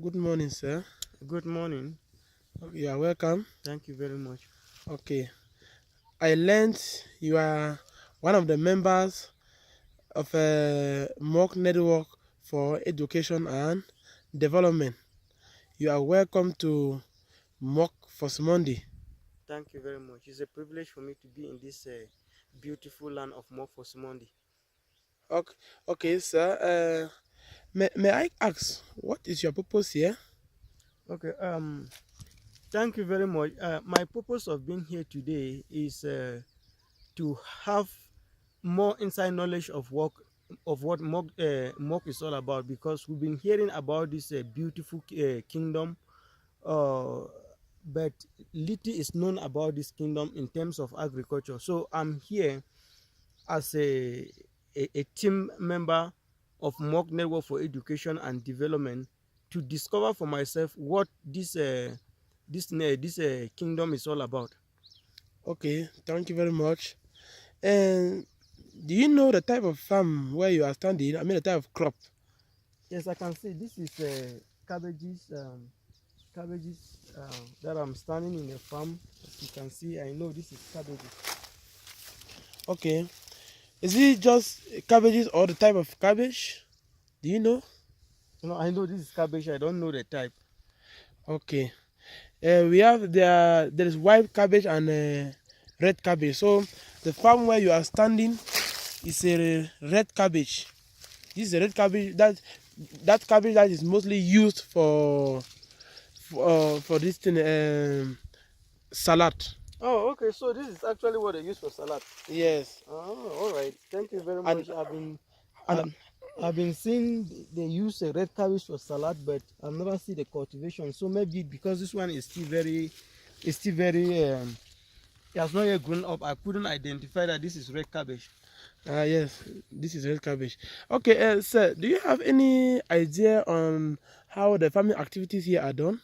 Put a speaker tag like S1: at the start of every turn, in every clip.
S1: Good morning, sir.
S2: Good morning.
S1: You are welcome.
S2: Thank you very much.
S1: Okay. I learned you are one of the members of a mock network for education and development. You are welcome to mock Fosimondi.
S2: Thank you very much. It's a privilege for me to be in this beautiful land of Fosimondi.
S1: Okay, okay, sir. May I ask, what is your purpose here?
S2: Okay. Thank you very much. My purpose of being here today is to have more inside knowledge of work of what mock is all about, because we've been hearing about this beautiful kingdom, uh, but little is known about this kingdom in terms of agriculture. So I'm here as a team member of Mock Network for Education and Development to discover for myself what this kingdom is all about.
S1: Okay, thank you very much. And do you know the type of farm where you are standing? I mean, the type of crop.
S2: Yes, I can see this is cabbages. Cabbages that I'm standing in a farm. As you can see, I know this is cabbages.
S1: Okay. Is it just cabbages or the type of cabbage? Do you know?
S2: You know, I know this is cabbage. I don't know the type.
S1: Okay. We have there is white cabbage and red cabbage. So the farm where you are standing is a red cabbage. This is a red cabbage that cabbage that is mostly used for this thing salad.
S2: Oh, okay. So this is actually what they use for salad.
S1: Yes.
S2: Oh, all right. Thank you very
S1: And
S2: much. I've been
S1: and
S2: uh, I've been seeing they use a red cabbage for salad, but I've never seen the cultivation. So maybe because this one is still very, it has not yet grown up, I couldn't identify that this is red cabbage.
S1: yes, this is red cabbage. Okay, sir, do you have any idea on how the farming activities here are done?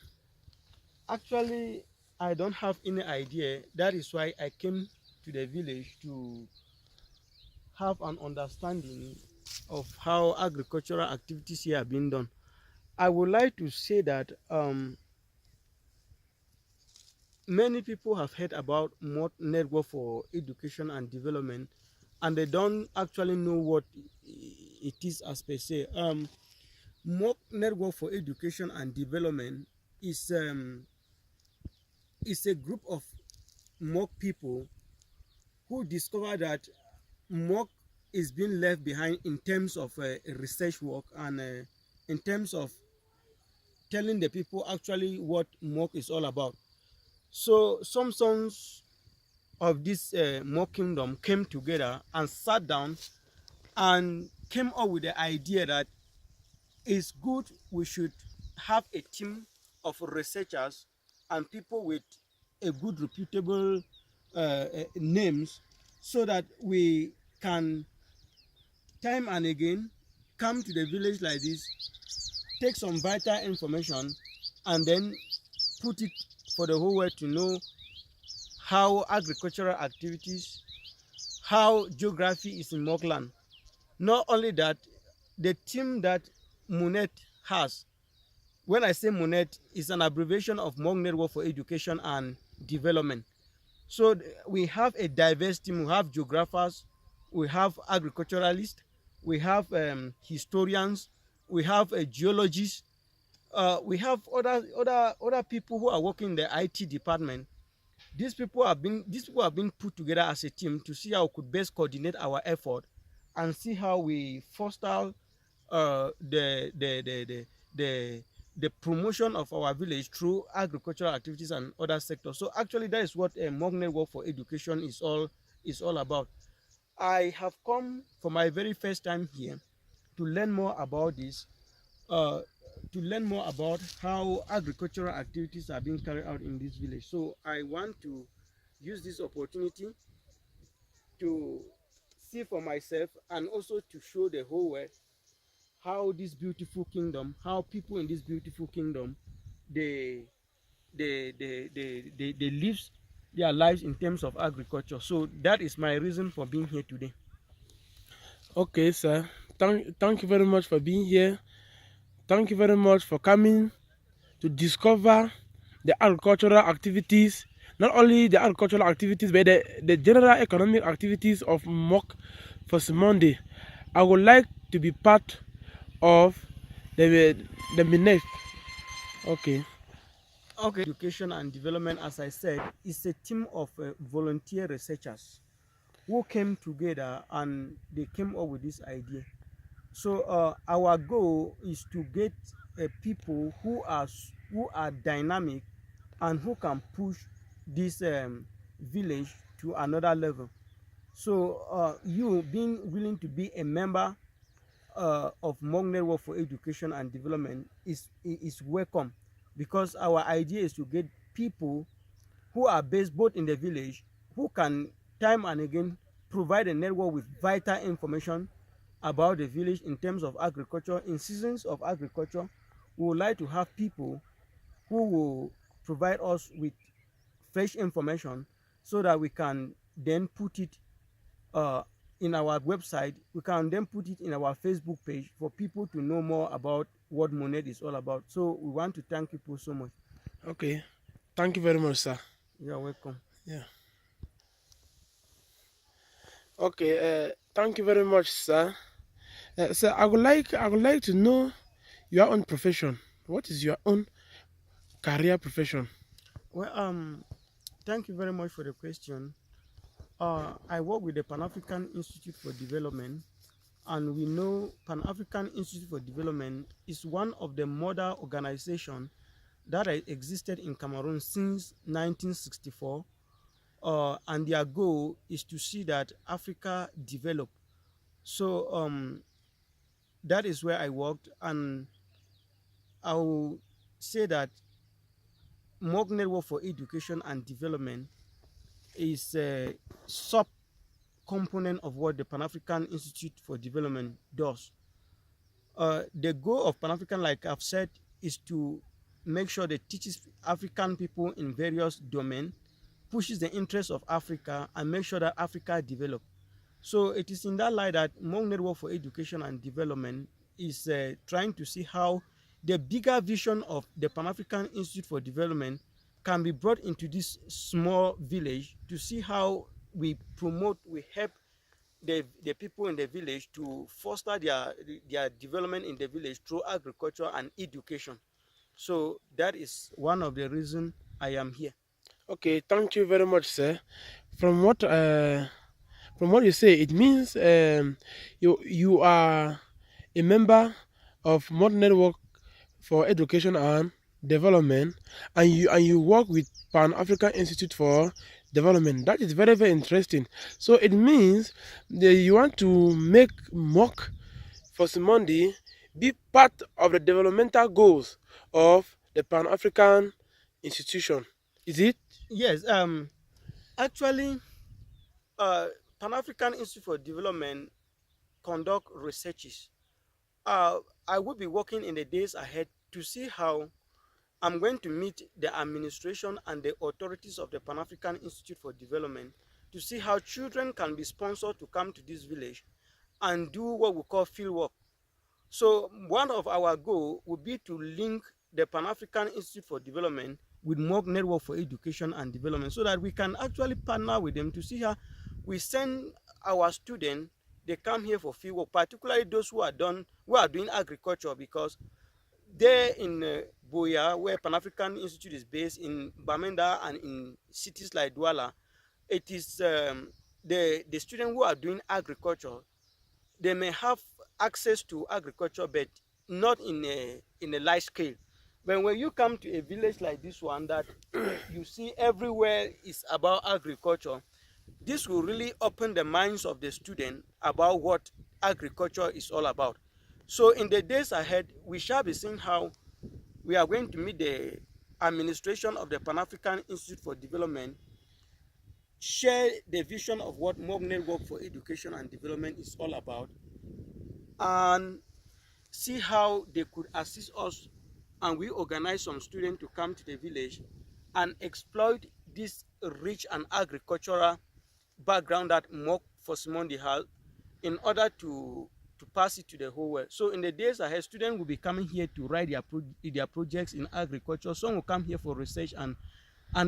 S2: Actually, I don't have any idea. That is why I came to the village to have an understanding of how agricultural activities here are being done. I would like to say that many people have heard about network for education and development, and they don't actually know what it is as per se. Network for education and development is a group of mock people who discover that mock is being left behind in terms of research work and in terms of telling the people actually what mock is all about. So some sons of this mock kingdom came together and sat down and came up with the idea that it's good we should have a team of researchers and people with a good reputable names, so that we can time and again come to the village like this, take some vital information, and then put it for the whole world to know how agricultural activities, how geography is in Mockland. Not only that, the team that MUNED has, when I say MUNED, is an abbreviation of Mock Network for Education and Development. So we have a diverse team. We have geographers, we have agriculturalists, we have historians, we have geologists, we have other people who are working in the IT department. These people have been put together as a team to see how we could best coordinate our effort and see how we foster the promotion of our village through agricultural activities and other sectors. So actually, that is what a mock network for education is all about. I have come for my very first time here to learn more about this, uh, to learn more about how agricultural activities are being carried out in this village. So I want to use this opportunity to see for myself and also to show the whole world how this beautiful kingdom, how people in this beautiful kingdom, they they live their lives in terms of agriculture. So that is my reason for being here today.
S1: Okay, sir. Thank you very much for being here. Thank you very much for coming to discover the agricultural activities, not only the agricultural activities, but the general economic activities of Mok Fosimondi. I would like to be part of the MUNED. Okay.
S2: Okay, education and development, as I said, is a team of volunteer researchers who came together and they came up with this idea. So our goal is to get people who are dynamic and who can push this village to another level. So you being willing to be a member of MUNED Network for Education and Development is welcome, because our idea is to get people who are based both in the village, who can time and again provide a network with vital information about the village in terms of agriculture. In seasons of agriculture, we would like to have people who will provide us with fresh information so that we can then put it uh, in our website. We can then put it in our Facebook page for people to know more about what MUNED is all about. So we want to thank people so much.
S1: Okay. Thank you very much, sir.
S2: You're welcome.
S1: Yeah. Okay. Thank you very much, sir. Sir, I would like to know your own profession. What is your own career profession?
S2: Well, thank you very much for the question. I work with the Pan African Institute for Development, and we know Pan African Institute for Development is one of the mother organizations that has existed in Cameroon since 1964, and their goal is to see that Africa develop. So that is where I worked, and I will say that MUNED Network for Education and Development is a sub component of what the Pan African Institute for Development does. The goal of Pan African, like I've said, is to make sure that it teaches African people in various domains, pushes the interests of Africa, and make sure that Africa develop. So it is in that light that MUNED Network for Education and Development is trying to see how the bigger vision of the Pan African Institute for Development can be brought into this small village, to see how we promote, we help the people in the village to foster their development in the village through agriculture and education. So that is one of the reasons I am here.
S1: Okay, thank you very much, sir. From what you say, it means you are a member of MUNED Network for Education and Development, and you work with Pan African Institute for Development. That is very, very interesting. So it means that you want to make MOC for Simondi be part of the developmental goals of the Pan African institution. Is it?
S2: Yes, actually, Pan African Institute for Development conduct researches. I will be working in the days ahead to see how I'm going to meet the administration and the authorities of the Pan African Institute for Development to see how children can be sponsored to come to this village and do what we call field work. So one of our goals would be to link the Pan African Institute for Development with MUNED Network for Education and Development, so that we can actually partner with them to see how we send our students, they come here for field work, particularly those who are doing agriculture, because there in Buea, where Pan African Institute is based, in Bamenda and in cities like Douala, it is the students who are doing agriculture, they may have access to agriculture, but not in a large scale. But when you come to a village like this one, that you see everywhere is about agriculture, this will really open the minds of the student about what agriculture is all about. So in the days ahead, we shall be seeing how we are going to meet the administration of the Pan African Institute for Development, share the vision of what MUNED Network for Education and Development is all about, and see how they could assist us, and we organize some students to come to the village and exploit this rich and agricultural background that Fosimondi has, in order to to pass it to the whole world. So in the days ahead, students will be coming here to write their projects in agriculture. Some will come here for research, and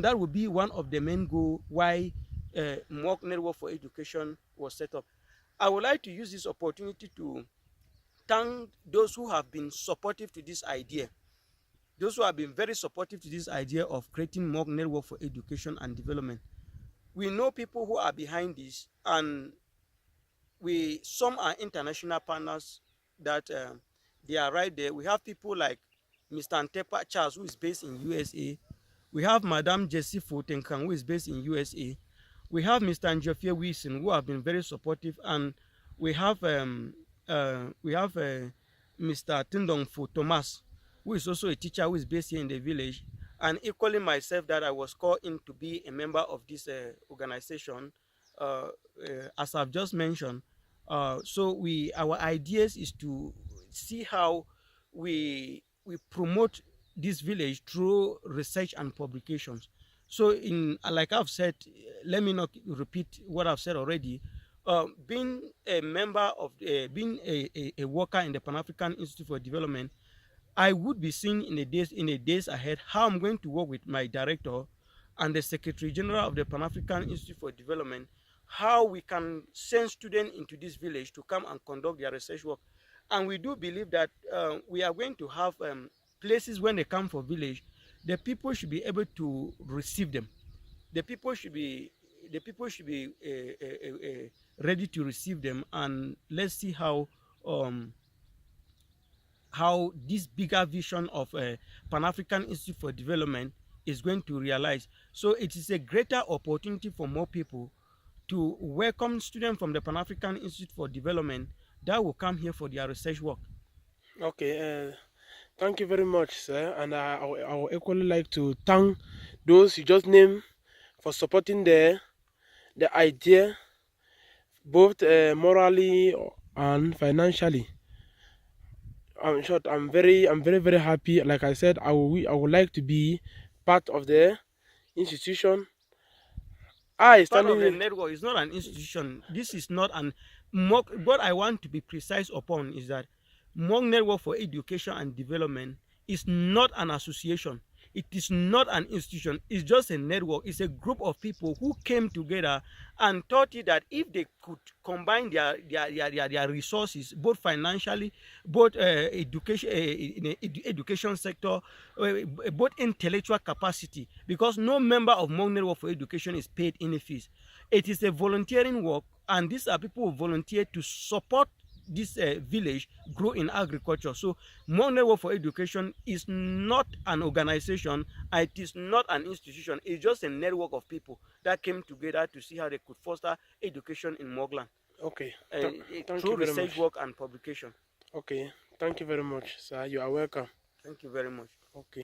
S2: that will be one of the main goals why MOC Network for Education was set up. I would like to use this opportunity to thank those who have been supportive to this idea. Those who have been very supportive to this idea of creating MOC Network for Education and Development. We know people who are behind this, and some are international partners that they are right there. We have people like Mr. Antepa Charles, who is based in USA. We have Madame Jessie Fotenkang, who is based in USA. We have Mr. Njofie Wilson, who have been very supportive, and we have Mr. Tindongfu Thomas, who is also a teacher who is based here in the village, and equally myself, that I was called in to be a member of this organization, as I've just mentioned. So our ideas is to see how we promote this village through research and publications. So like I've said, let me not repeat what I've said already. Being a member of being a worker in the Pan-African Institute for Development, I would be seeing in the days ahead how I'm going to work with my director and the Secretary General of the Pan-African Institute for Development, how we can send students into this village to come and conduct their research work. And we do believe that we are going to have places when they come for village, the people should be able to receive them. The people should be ready to receive them, and let's see how this bigger vision of Pan-African Institute for Development is going to realize. So it is a greater opportunity for more people to welcome students from the Pan-African Institute for Development that will come here for their research work.
S1: Okay, thank you very much, sir. And I would equally like to thank those you just named for supporting the idea, both morally and financially. In short, I'm very very happy. Like I said, I would like to be part of the institution.
S2: Part of the network is not an institution. This is not an mock. What I want to be precise upon is that MOC Network for Education and Development is not an association. It is not an institution. It's just a network. It's a group of people who came together and thought that if they could combine their resources, both financially, both education in the education sector, both intellectual capacity, because no member of MOC Network for Education is paid any fees. It is a volunteering work, and these are people who volunteer to support this village grow in agriculture. So MUNED Network for Education is not an organization, it is not an institution. It's just a network of people that came together to see how they could foster education in Mogland.
S1: Okay,
S2: through research work and publication.
S1: Okay, thank you very much, sir. You are welcome.
S2: Thank you very much.
S1: Okay.